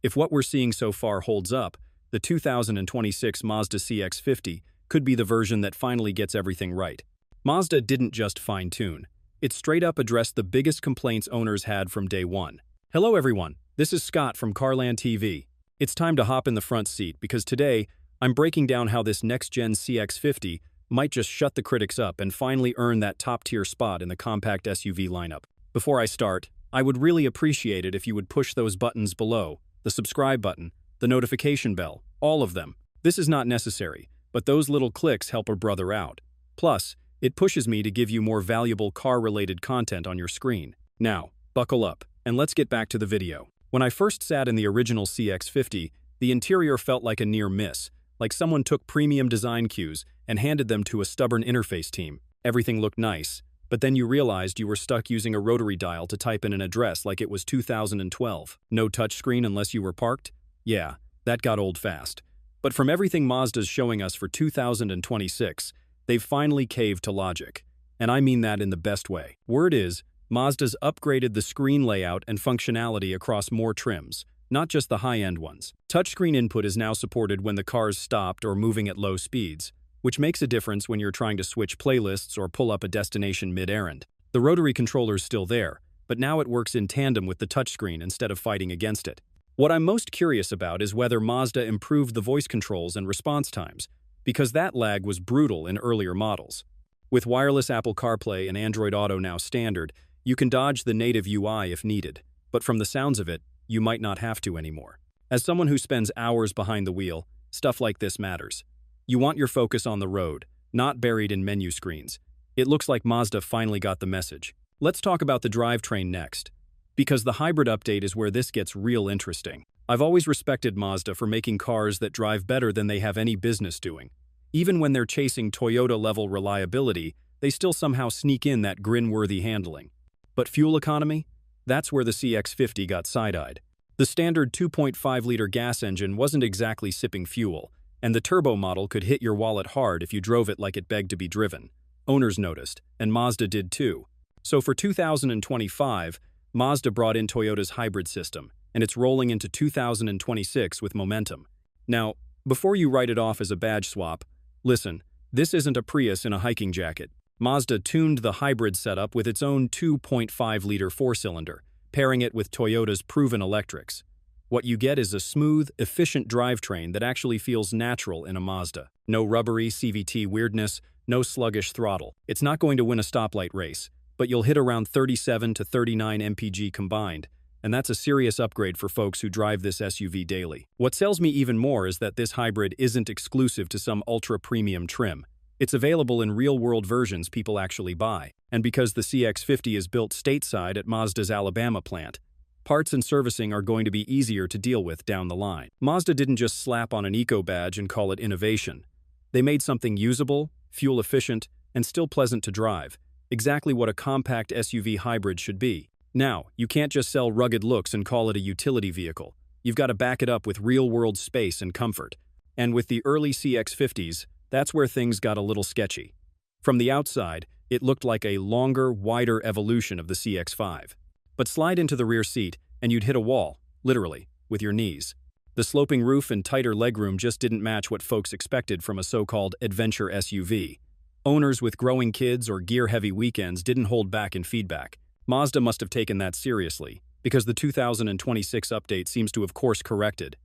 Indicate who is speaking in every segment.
Speaker 1: If what we're seeing so far holds up, the 2026 Mazda CX-50 could be the version that finally gets everything right. Mazda didn't just fine-tune. It straight up addressed the biggest complaints owners had from day one. Hello everyone, this is Scott from CarlandTV. It's time to hop in the front seat because today, I'm breaking down how this next-gen CX-50 might just shut the critics up and finally earn that top-tier spot in the compact SUV lineup. Before I start, I would really appreciate it if you would push those buttons below, the subscribe button, the notification bell, all of them. This is not necessary, but those little clicks help a brother out. Plus, it pushes me to give you more valuable car-related content on your screen. Now, buckle up, and let's get back to the video. When I first sat in the original CX-50, the interior felt like a near miss, like someone took premium design cues and handed them to a stubborn interface team. Everything looked nice, but then you realized you were stuck using a rotary dial to type in an address like it was 2012. No touchscreen unless you were parked? Yeah, that got old fast. But from everything Mazda's showing us for 2026, they've finally caved to logic. And I mean that in the best way. Word is, Mazda's upgraded the screen layout and functionality across more trims, not just the high-end ones. Touchscreen input is now supported when the car's stopped or moving at low speeds, which makes a difference when you're trying to switch playlists or pull up a destination mid-errand. The rotary controller's still there, but now it works in tandem with the touchscreen instead of fighting against it. What I'm most curious about is whether Mazda improved the voice controls and response times, because that lag was brutal in earlier models. With wireless Apple CarPlay and Android Auto now standard, you can dodge the native UI if needed, but from the sounds of it, you might not have to anymore. As someone who spends hours behind the wheel, stuff like this matters. You want your focus on the road, not buried in menu screens. It looks like Mazda finally got the message. Let's talk about the drivetrain next, because the hybrid update is where this gets real interesting. I've always respected Mazda for making cars that drive better than they have any business doing. Even when they're chasing Toyota-level reliability, they still somehow sneak in that grin-worthy handling. But fuel economy? That's where the CX-50 got side-eyed. The standard 2.5-liter gas engine wasn't exactly sipping fuel, and the turbo model could hit your wallet hard if you drove it like it begged to be driven. Owners noticed, and Mazda did too. So for 2025, Mazda brought in Toyota's hybrid system, and it's rolling into 2026 with momentum. Now, before you write it off as a badge swap, listen, this isn't a Prius in a hiking jacket. Mazda tuned the hybrid setup with its own 2.5-liter four-cylinder, pairing it with Toyota's proven electrics. What you get is a smooth, efficient drivetrain that actually feels natural in a Mazda. No rubbery CVT weirdness, no sluggish throttle. It's not going to win a stoplight race, but you'll hit around 37 to 39 mpg combined, and that's a serious upgrade for folks who drive this SUV daily. What sells me even more is that this hybrid isn't exclusive to some ultra-premium trim. It's available in real-world versions people actually buy. And because the CX-50 is built stateside at Mazda's Alabama plant, parts and servicing are going to be easier to deal with down the line. Mazda didn't just slap on an eco badge and call it innovation. They made something usable, fuel-efficient, and still pleasant to drive, exactly what a compact SUV hybrid should be. Now, you can't just sell rugged looks and call it a utility vehicle. You've got to back it up with real-world space and comfort. And with the early CX-50s, that's where things got a little sketchy. From the outside, it looked like a longer, wider evolution of the CX-5. But slide into the rear seat, and you'd hit a wall, literally, with your knees. The sloping roof and tighter legroom just didn't match what folks expected from a so-called adventure SUV. Owners with growing kids or gear-heavy weekends didn't hold back in feedback. Mazda must have taken that seriously, because the 2026 update seems to have course-corrected.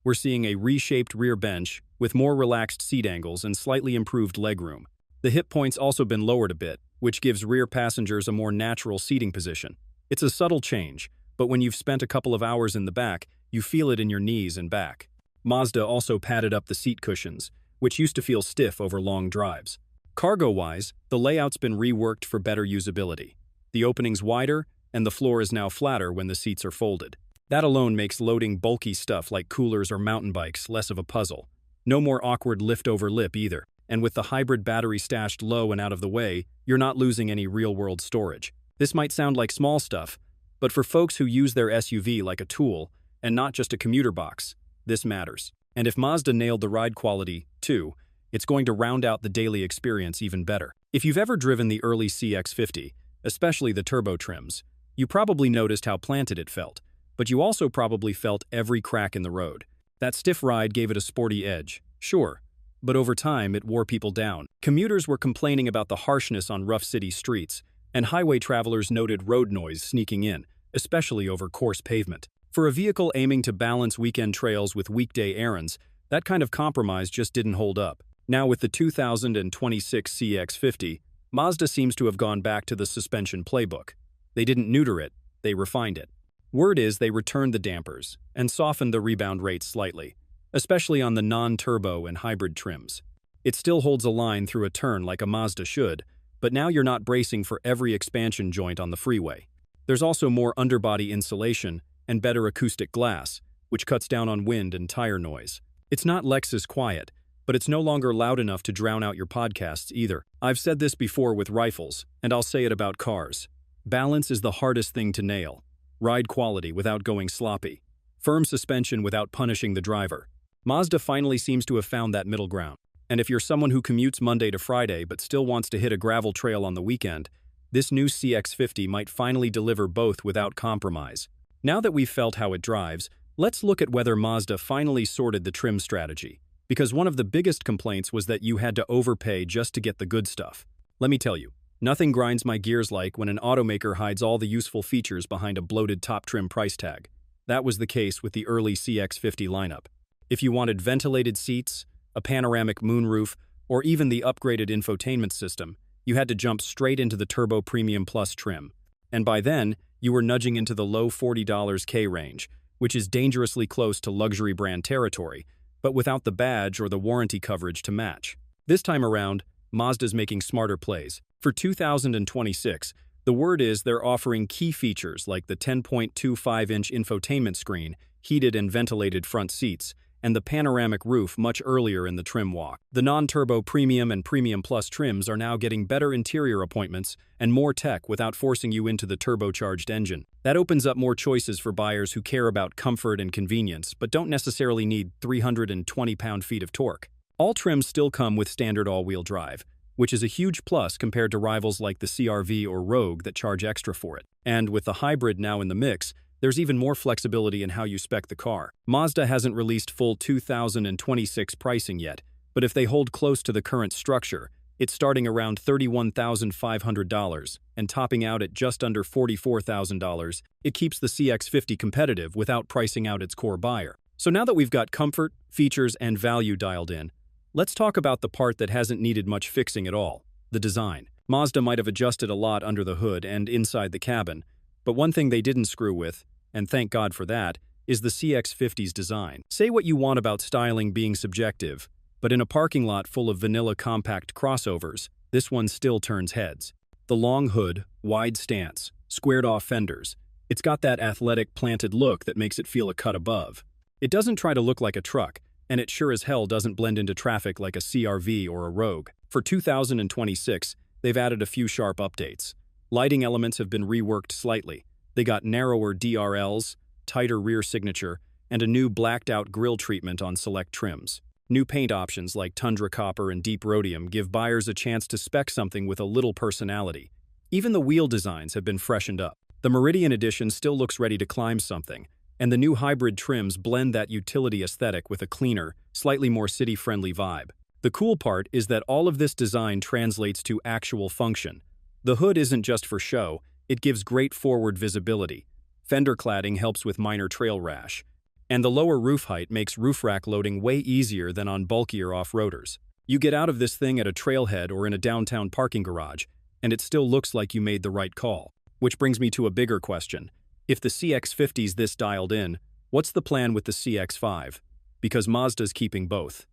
Speaker 1: We're seeing a reshaped rear bench with more relaxed seat angles and slightly improved legroom. The hip point's also been lowered a bit, which gives rear passengers a more natural seating position. It's a subtle change, but when you've spent a couple of hours in the back, you feel it in your knees and back. Mazda also padded up the seat cushions, which used to feel stiff over long drives. Cargo-wise, the layout's been reworked for better usability. The opening's wider, and the floor is now flatter when the seats are folded. That alone makes loading bulky stuff like coolers or mountain bikes less of a puzzle. No more awkward lift-over lip either, and with the hybrid battery stashed low and out of the way, you're not losing any real-world storage. This might sound like small stuff, but for folks who use their SUV like a tool, and not just a commuter box, this matters. And if Mazda nailed the ride quality, too, it's going to round out the daily experience even better. If you've ever driven the early CX-50, especially the turbo trims, you probably noticed how planted it felt. but you also probably felt every crack in the road. That stiff ride gave it a sporty edge, sure, but over time it wore people down. Commuters were complaining about the harshness on rough city streets, and highway travelers noted road noise sneaking in, especially over coarse pavement. For a vehicle aiming to balance weekend trails with weekday errands, that kind of compromise just didn't hold up. Now with the 2026 CX-50, Mazda seems to have gone back to the suspension playbook. They didn't neuter it, they refined it. Word is they returned the dampers and softened the rebound rates slightly, especially on the non-turbo and hybrid trims. It still holds a line through a turn like a Mazda should, but now you're not bracing for every expansion joint on the freeway. There's also more underbody insulation and better acoustic glass, which cuts down on wind and tire noise. It's not Lexus quiet, but it's no longer loud enough to drown out your podcasts either. I've said this before with rifles, and I'll say it about cars. Balance is the hardest thing to nail. Ride quality without going sloppy. Firm suspension without punishing the driver. Mazda finally seems to have found that middle ground. And if you're someone who commutes Monday to Friday but still wants to hit a gravel trail on the weekend, this new CX-50 might finally deliver both without compromise. Now that we've felt how it drives, let's look at whether Mazda finally sorted the trim strategy. Because one of the biggest complaints was that you had to overpay just to get the good stuff. Let me tell you, nothing grinds my gears like when an automaker hides all the useful features behind a bloated top trim price tag. That was the case with the early CX-50 lineup. If you wanted ventilated seats, a panoramic moonroof, or even the upgraded infotainment system, you had to jump straight into the Turbo Premium Plus trim. And by then, you were nudging into the low $40K range, which is dangerously close to luxury brand territory, but without the badge or the warranty coverage to match. This time around, Mazda's making smarter plays. For 2026, the word is they're offering key features like the 10.25-inch infotainment screen, heated and ventilated front seats, and the panoramic roof much earlier in the trim walk. The non-turbo Premium and Premium Plus trims are now getting better interior appointments and more tech without forcing you into the turbocharged engine. That opens up more choices for buyers who care about comfort and convenience, but don't necessarily need 320 pound-feet of torque. All trims still come with standard all-wheel drive, which is a huge plus compared to rivals like the CR-V or Rogue that charge extra for it. And with the hybrid now in the mix, there's even more flexibility in how you spec the car. Mazda hasn't released full 2026 pricing yet, but if they hold close to the current structure, it's starting around $31,500 and topping out at just under $44,000. It keeps the CX-50 competitive without pricing out its core buyer. So now that we've got comfort, features, and value dialed in, let's talk about the part that hasn't needed much fixing at all, the design. Mazda might have adjusted a lot under the hood and inside the cabin, but one thing they didn't screw with, and thank God for that, is the CX-50's design. Say what you want about styling being subjective, but in a parking lot full of vanilla compact crossovers, this one still turns heads. The long hood, wide stance, squared-off fenders. It's got that athletic, planted look that makes it feel a cut above. It doesn't try to look like a truck, and it sure as hell doesn't blend into traffic like a CR-V or a Rogue. For 2026, they've added a few sharp updates. Lighting elements have been reworked slightly. They got narrower DRLs, tighter rear signature, and a new blacked-out grille treatment on select trims. New paint options like Tundra Copper and Deep Rhodium give buyers a chance to spec something with a little personality. Even the wheel designs have been freshened up. The Meridian Edition still looks ready to climb something, and the new hybrid trims blend that utility aesthetic with a cleaner, slightly more city-friendly vibe. The cool part is that all of this design translates to actual function. The hood isn't just for show, it gives great forward visibility. Fender cladding helps with minor trail rash. And the lower roof height makes roof rack loading way easier than on bulkier off-roaders. You get out of this thing at a trailhead or in a downtown parking garage, and it still looks like you made the right call. Which brings me to a bigger question. If the CX-50's this dialed in, what's the plan with the CX-5? Because Mazda's keeping both.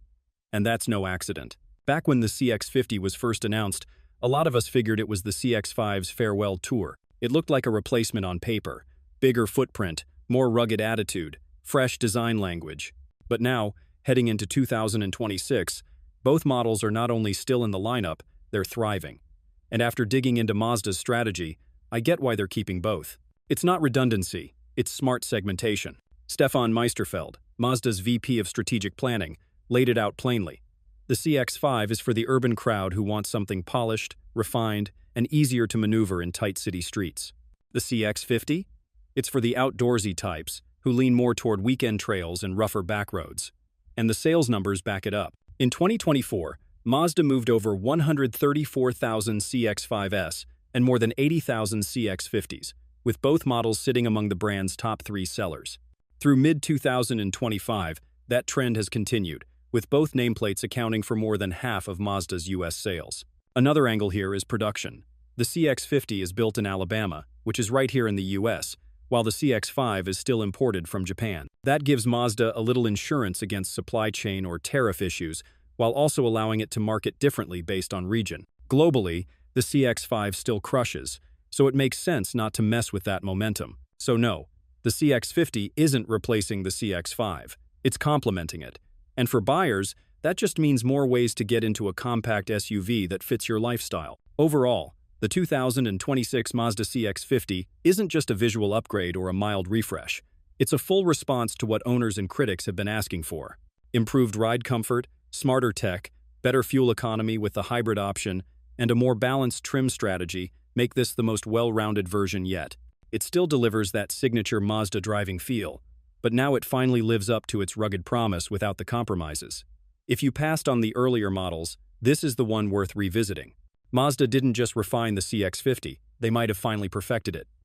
Speaker 1: And that's no accident. Back when the CX-50 was first announced, a lot of us figured it was the CX-5's farewell tour. It looked like a replacement on paper. Bigger footprint, more rugged attitude, fresh design language. But now, heading into 2026, both models are not only still in the lineup, they're thriving. And after digging into Mazda's strategy, I get why they're keeping both. It's not redundancy, it's smart segmentation. Stefan Meisterfeld, Mazda's VP of Strategic Planning, laid it out plainly. The CX-5 is for the urban crowd who wants something polished, refined, and easier to maneuver in tight city streets. The CX-50? It's for the outdoorsy types, who lean more toward weekend trails and rougher backroads. And the sales numbers back it up. In 2024, Mazda moved over 134,000 CX-5s and more than 80,000 CX-50s, with both models sitting among the brand's top 3 sellers. Through mid-2025, that trend has continued, with both nameplates accounting for more than half of Mazda's U.S. sales. Another angle here is production. The CX-50 is built in Alabama, which is right here in the U.S., while the CX-5 is still imported from Japan. That gives Mazda a little insurance against supply chain or tariff issues, while also allowing it to market differently based on region. Globally, the CX-5 still crushes, so it makes sense not to mess with that momentum. So no, the CX-50 isn't replacing the CX-5. It's complementing it. And for buyers, that just means more ways to get into a compact SUV that fits your lifestyle. Overall, the 2026 Mazda CX-50 isn't just a visual upgrade or a mild refresh. It's a full response to what owners and critics have been asking for. Improved ride comfort, smarter tech, better fuel economy with the hybrid option, and a more balanced trim strategy make this the most well-rounded version yet. It still delivers that signature Mazda driving feel, but now it finally lives up to its rugged promise without the compromises. If you passed on the earlier models, this is the one worth revisiting. Mazda didn't just refine the CX-50, they might have finally perfected it.